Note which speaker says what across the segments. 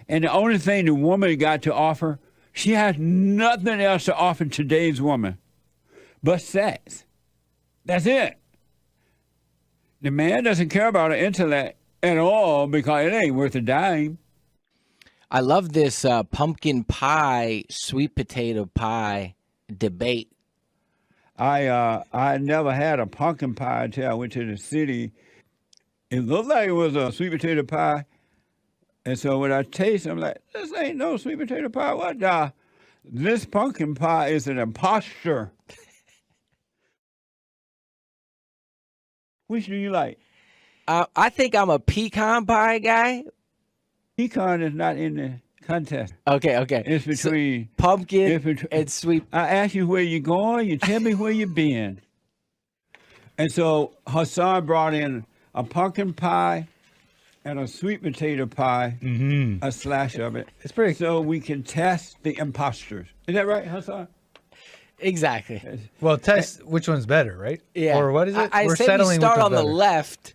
Speaker 1: And the only thing the woman got to offer, she has nothing else to offer today's woman but sex. That's it. The man doesn't care about her intellect at all because it ain't worth a dime.
Speaker 2: I love this pumpkin pie, sweet potato pie debate.
Speaker 1: I never had a pumpkin pie until I went to the city. It looked like it was a sweet potato pie. And so when I taste it, I'm like, this ain't no sweet potato pie. What the? This pumpkin pie is an imposter. Which do you like?
Speaker 2: I think I'm a pecan pie guy.
Speaker 1: Pecan is not in the contest.
Speaker 2: Okay.
Speaker 1: It's between
Speaker 2: pumpkin and sweet.
Speaker 1: I ask you where you're going, you tell me where you've been. And so Hassan brought in a pumpkin pie and a sweet potato pie, a slash of it.
Speaker 3: It's pretty.
Speaker 1: So we can test the imposters. Is that right, Hassan?
Speaker 2: Exactly.
Speaker 3: Well, test which one's better, right?
Speaker 2: Yeah.
Speaker 3: Or what is it?
Speaker 2: I
Speaker 3: We're
Speaker 2: say
Speaker 3: settling
Speaker 2: we start
Speaker 3: which
Speaker 2: on
Speaker 3: one's
Speaker 2: the
Speaker 3: better.
Speaker 2: left.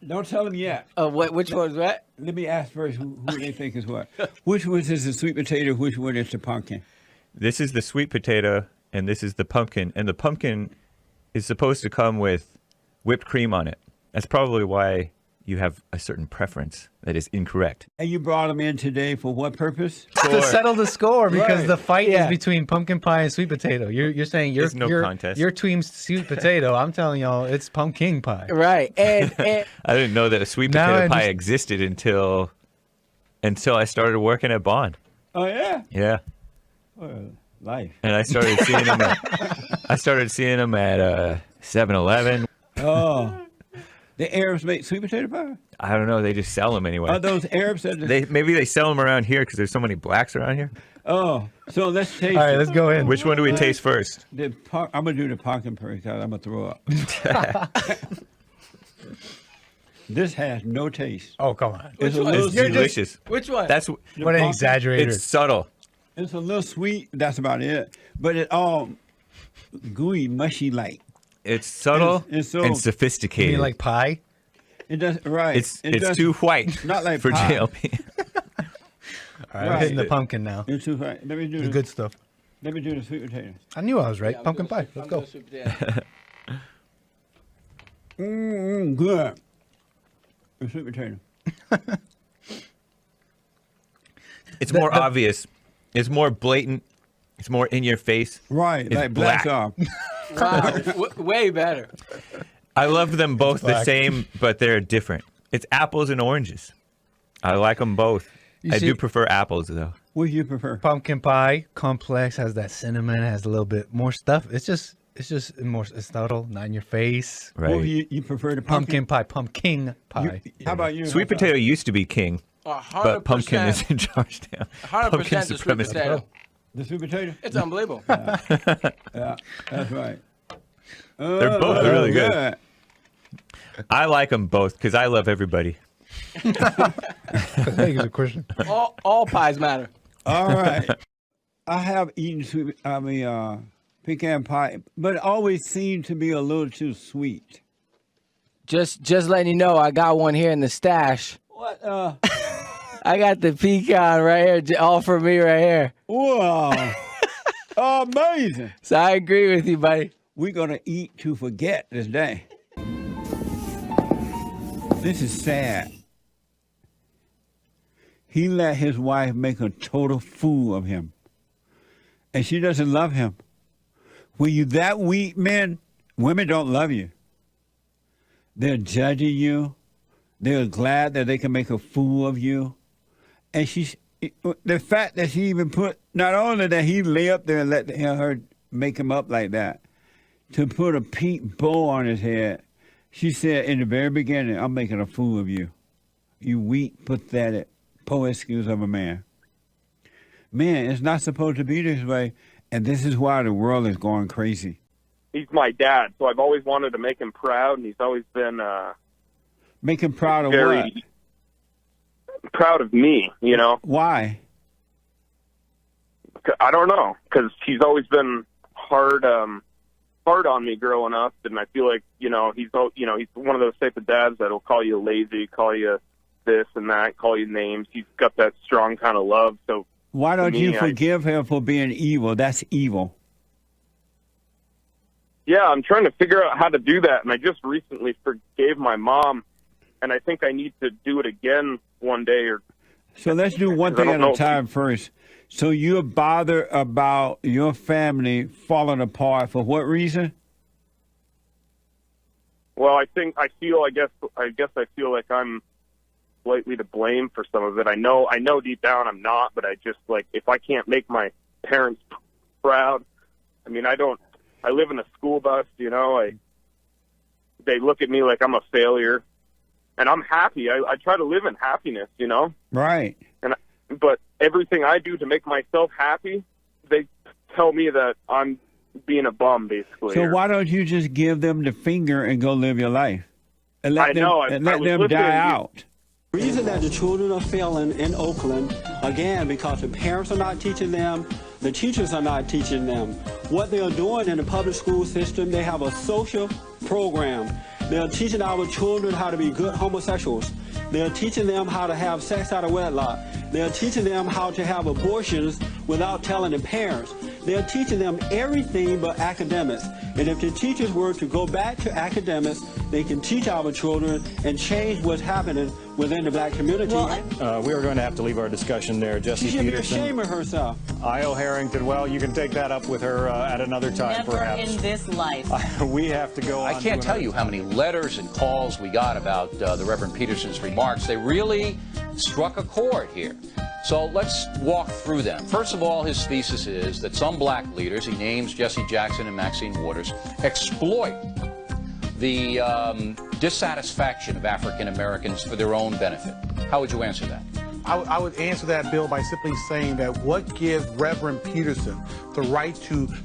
Speaker 1: Don't tell them yet.
Speaker 2: Which one's what?
Speaker 1: Let me ask first who they think is what. Which one is the sweet potato? Which one is the pumpkin?
Speaker 4: This is the sweet potato, and this is the pumpkin. And the pumpkin is supposed to come with whipped cream on it. That's probably why you have a certain preference that is incorrect.
Speaker 1: And you brought them in today for what purpose?
Speaker 3: To settle the score because
Speaker 1: Right.
Speaker 3: the fight
Speaker 2: Yeah.
Speaker 3: is between pumpkin pie and sweet potato. You're saying
Speaker 4: There's no contest.
Speaker 3: Your team's sweet potato. I'm telling y'all, it's pumpkin pie.
Speaker 2: Right. And
Speaker 4: I didn't know that a sweet
Speaker 3: Now
Speaker 4: potato
Speaker 3: I
Speaker 4: pie
Speaker 3: just-
Speaker 4: existed until I started working at Bond.
Speaker 1: Oh, yeah?
Speaker 4: Yeah.
Speaker 1: Well, life.
Speaker 4: And I started seeing them at 7-Eleven.
Speaker 1: Oh. The Arabs make sweet potato pie?
Speaker 4: I don't know. They just sell them anyway.
Speaker 1: Are those Arabs that...
Speaker 4: Maybe they sell them around here because there's so many blacks around here.
Speaker 1: Oh, so let's taste
Speaker 3: All right,
Speaker 1: it.
Speaker 3: let's go in.
Speaker 4: Which one do we taste first?
Speaker 1: I'm going to do the pumpkin pie because I'm going to throw up. This has no taste.
Speaker 3: Oh, come on.
Speaker 1: It's a
Speaker 2: one?
Speaker 1: little
Speaker 4: It's
Speaker 1: sweet.
Speaker 4: delicious.
Speaker 2: which one?
Speaker 4: That's
Speaker 3: What an exaggerator.
Speaker 4: it's subtle.
Speaker 1: It's a little sweet. That's about it. But it all gooey, mushy like.
Speaker 4: It's subtle
Speaker 1: It's so-
Speaker 4: and
Speaker 3: You
Speaker 4: sophisticated.
Speaker 3: mean like pie?
Speaker 1: It does right.
Speaker 4: it's
Speaker 1: It does-
Speaker 4: too white
Speaker 1: not like
Speaker 4: for
Speaker 1: pie.
Speaker 4: JLP.
Speaker 3: All right, I'm
Speaker 1: Right.
Speaker 3: hitting the pumpkin now.
Speaker 1: It's too white. Let me do
Speaker 3: The good stuff.
Speaker 1: Let me do the sweet potato.
Speaker 3: I knew I was right. Pumpkin pie. Let's go.
Speaker 1: Good. The sweet potato.
Speaker 4: It's more obvious. It's more blatant. It's more in your face.
Speaker 1: Right,
Speaker 4: It's
Speaker 1: like black
Speaker 4: black.
Speaker 1: sauce.
Speaker 2: Wow. Way better.
Speaker 4: I love them both the
Speaker 3: black.
Speaker 4: same, but they're different. It's apples and oranges. I like them both. I
Speaker 3: see-
Speaker 4: do prefer apples though.
Speaker 1: What do you prefer?
Speaker 3: Pumpkin pie, complex, has that cinnamon, has a little bit more stuff. It's just more it's subtle, not in your face.
Speaker 4: Right.
Speaker 1: What do you prefer the
Speaker 3: Pumpkin pie, pumpkin pie.
Speaker 1: How about you?
Speaker 4: Sweet potato used to be king,
Speaker 2: 100%.
Speaker 4: but pumpkin is in charge now.
Speaker 2: 100%
Speaker 4: Pumpkin
Speaker 2: the sweet
Speaker 4: supremacy.
Speaker 2: potato.
Speaker 1: The sweet potato?
Speaker 2: It's unbelievable.
Speaker 1: Yeah, that's right.
Speaker 4: They're both really good.
Speaker 1: good.
Speaker 4: I like them both because I love everybody.
Speaker 3: I think it's a question.
Speaker 2: all pies matter.
Speaker 1: All right. I have eaten pecan pie, but it always seemed to be a little too sweet.
Speaker 2: Just letting you know, I got one here in the stash.
Speaker 1: What?
Speaker 2: I got the pecan right here, all for me right here.
Speaker 1: Wow. Amazing.
Speaker 2: So I agree with you, buddy.
Speaker 1: We're going to eat to forget this day. This is sad. He let his wife make a total fool of him. And she doesn't love him. When you that weak, men, women don't love you. They're judging you. They're glad that they can make a fool of you. And the fact that she even put, not only that he lay up there and let her make him up like that, to put a pink bow on his head, she said in the very beginning, I'm making a fool of you. You weak, pathetic, poor excuse of a man. Man, it's not supposed to be this way, and this is why the world is going crazy.
Speaker 5: He's my dad, so I've always wanted to make him proud, and he's always been
Speaker 1: Make him proud of
Speaker 5: very
Speaker 1: what?
Speaker 5: proud of me, you know?
Speaker 1: Why?
Speaker 5: I don't know, because he's always been hard on me growing up, and I feel like, he's one of those type of dads that'll call you lazy, call you this and that, call you names. He's got that strong kind of love. So
Speaker 1: Why don't
Speaker 5: me,
Speaker 1: you forgive him for being evil? That's evil.
Speaker 5: yeah, I'm trying to figure out how to do that. And I just recently forgave my mom, and I think I need to do it again one day.
Speaker 1: So let's do one thing at a time first. So you're bothered about your family falling apart for what reason?
Speaker 5: Well, I guess I feel like I'm slightly to blame for some of it. I know deep down I'm not, but I just, like, if I can't make my parents proud, I mean, I live in a school bus, you know, they look at me like I'm a failure, and I'm happy. I try to live in happiness, you know?
Speaker 1: Right.
Speaker 5: But everything I do to make myself happy, they tell me that I'm being a bum, basically.
Speaker 1: So why don't you just give them the finger and go live your life? And let them die out.
Speaker 6: The reason that the children are failing in Oakland, again, because the parents are not teaching them, the teachers are not teaching them. What they are doing in the public school system, they have a social program. They are teaching our children how to be good homosexuals. They are teaching them how to have sex out of wedlock. They are teaching them how to have abortions without telling the parents. They are teaching them everything but academics. And if the teachers were to go back to academics, they can teach our children and change what's happening within the black community.
Speaker 7: We are going to have to leave our discussion there. Jesse
Speaker 6: She should be
Speaker 7: Peterson.
Speaker 6: ashamed of herself.
Speaker 7: Io Harrington, well, you can take that up with her at another time,
Speaker 8: Never
Speaker 7: perhaps.
Speaker 8: in this life.
Speaker 7: We have to go on.
Speaker 9: I can't tell you how many letters and calls we got about the Reverend Peterson's remarks. They really struck a chord here. So let's walk through them. First of all, his thesis is that some black leaders, he names Jesse Jackson and Maxine Waters, exploit the dissatisfaction of African Americans for their own benefit. How would you answer that?
Speaker 10: I would answer that, Bill, by simply saying that what gives Reverend Peterson the right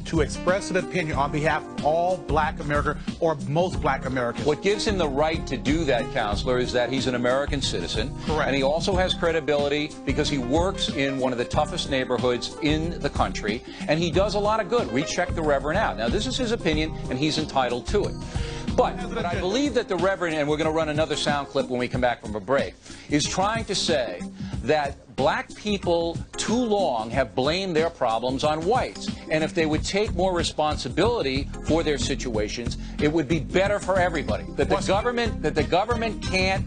Speaker 10: to express an opinion on behalf of all black America or most black Americans?
Speaker 9: What gives him the right to do that, Counselor, is that he's an American citizen.
Speaker 10: Correct.
Speaker 9: And he also has credibility because he works in one of the toughest neighborhoods in the country, and he does a lot of good. We checked the Reverend out. Now, this is his opinion, and he's entitled to it. But I believe that the Reverend, and we're going to run another sound clip when we come back from a break, is trying to say that black people too long have blamed their problems on whites. And if they would take more responsibility for their situations, it would be better for everybody. That the government can't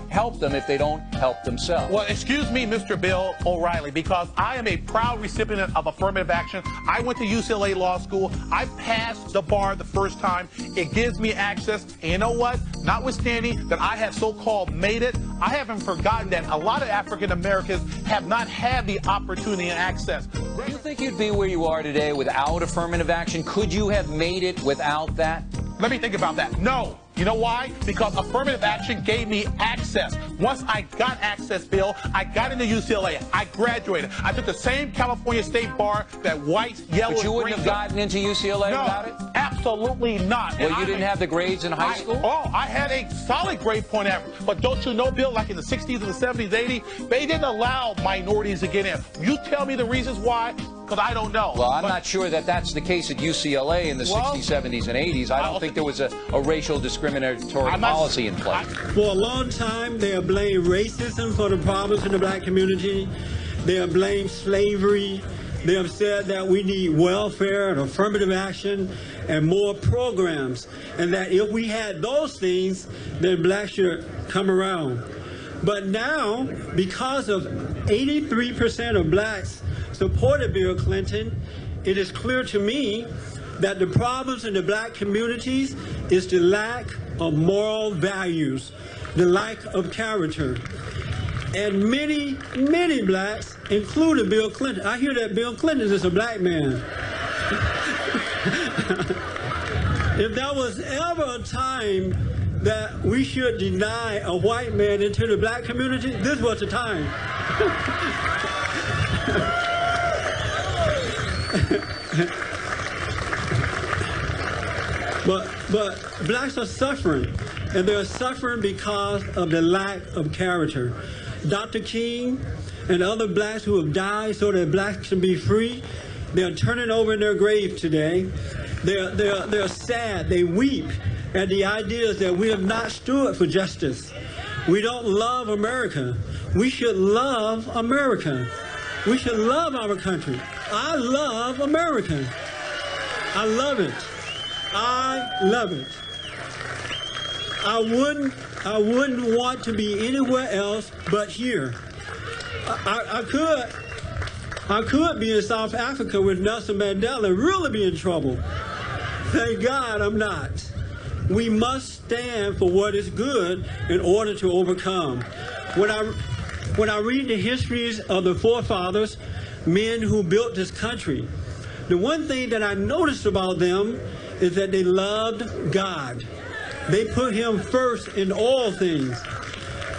Speaker 9: help them if they don't help themselves.
Speaker 10: Well, excuse me, Mr. Bill O'Reilly, because I am a proud recipient of affirmative action. I went to UCLA Law School. I passed the bar the first time. It gives me access. And you know what? Notwithstanding that I have so-called made it, I haven't forgotten that a lot of African Americans have not had the opportunity and access.
Speaker 9: Do you think you'd be where you are today without affirmative action? Could you have made it without that?
Speaker 10: Let me think about that. No. You know why? Because affirmative action gave me access. Once I got access, Bill, I got into UCLA. I graduated. I took the same California State bar that whites, yellow,
Speaker 9: But you
Speaker 10: and
Speaker 9: wouldn't
Speaker 10: green
Speaker 9: have gotten into UCLA without it?
Speaker 10: Absolutely not.
Speaker 9: Well, you didn't have the grades in high school?
Speaker 10: I had a solid grade point average. But don't you know, Bill, like in the 60s and the 70s, 80s, they didn't allow minorities to get in. You tell me the reasons why, because I don't know.
Speaker 9: Well, I'm not sure that that's the case at UCLA in the 60s, 70s, and 80s. I don't think there was a racial discriminatory policy in place.
Speaker 6: For a long time, they have blamed racism for the problems in the black community. They have blamed slavery. They have said that we need welfare and affirmative action and more programs, and that if we had those things, then blacks should come around. But now, because of 83% of blacks supported Bill Clinton, it is clear to me that the problems in the black communities is the lack of moral values, the lack of character. And many, many blacks, including Bill Clinton. I hear that Bill Clinton is a black man. If there was ever a time that we should deny a white man into the black community, this was the time. But blacks are suffering, and they're suffering because of the lack of character. Dr. King and other blacks who have died so that blacks can be free, they're turning over in their grave today. They're sad, they weep at the ideas that we have not stood for justice. We don't love America. We should love America. We should love our country. I love America. I love it. I love it. I wouldn't want to be anywhere else but here. I could be in South Africa with Nelson Mandela and really be in trouble. Thank God I'm not. We must stand for what is good in order to overcome. When I read the histories of the forefathers, men who built this country, the one thing that I noticed about them is that they loved God. They put him first in all things.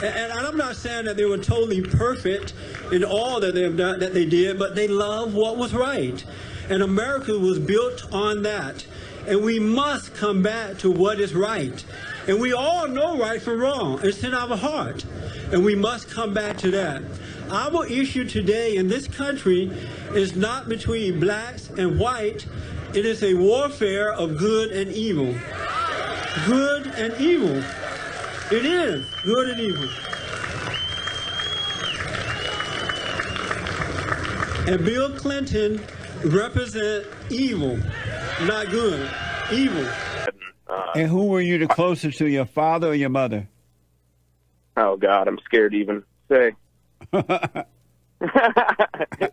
Speaker 6: And I'm not saying that they were totally perfect in all that they've done, that they did, but they loved what was right. And America was built on that. And we must come back to what is right. And we all know right from wrong. It's in our heart. And we must come back to that. Our issue today in this country is not between blacks and white. It is a warfare of good and evil. Good and evil. It is good and evil. And Bill Clinton represents evil, not good, evil.
Speaker 1: And who were you the closest to, your father or your mother?
Speaker 5: Oh, God, I'm scared to even say. It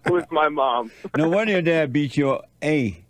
Speaker 5: was my mom.
Speaker 1: No wonder your dad beat your A.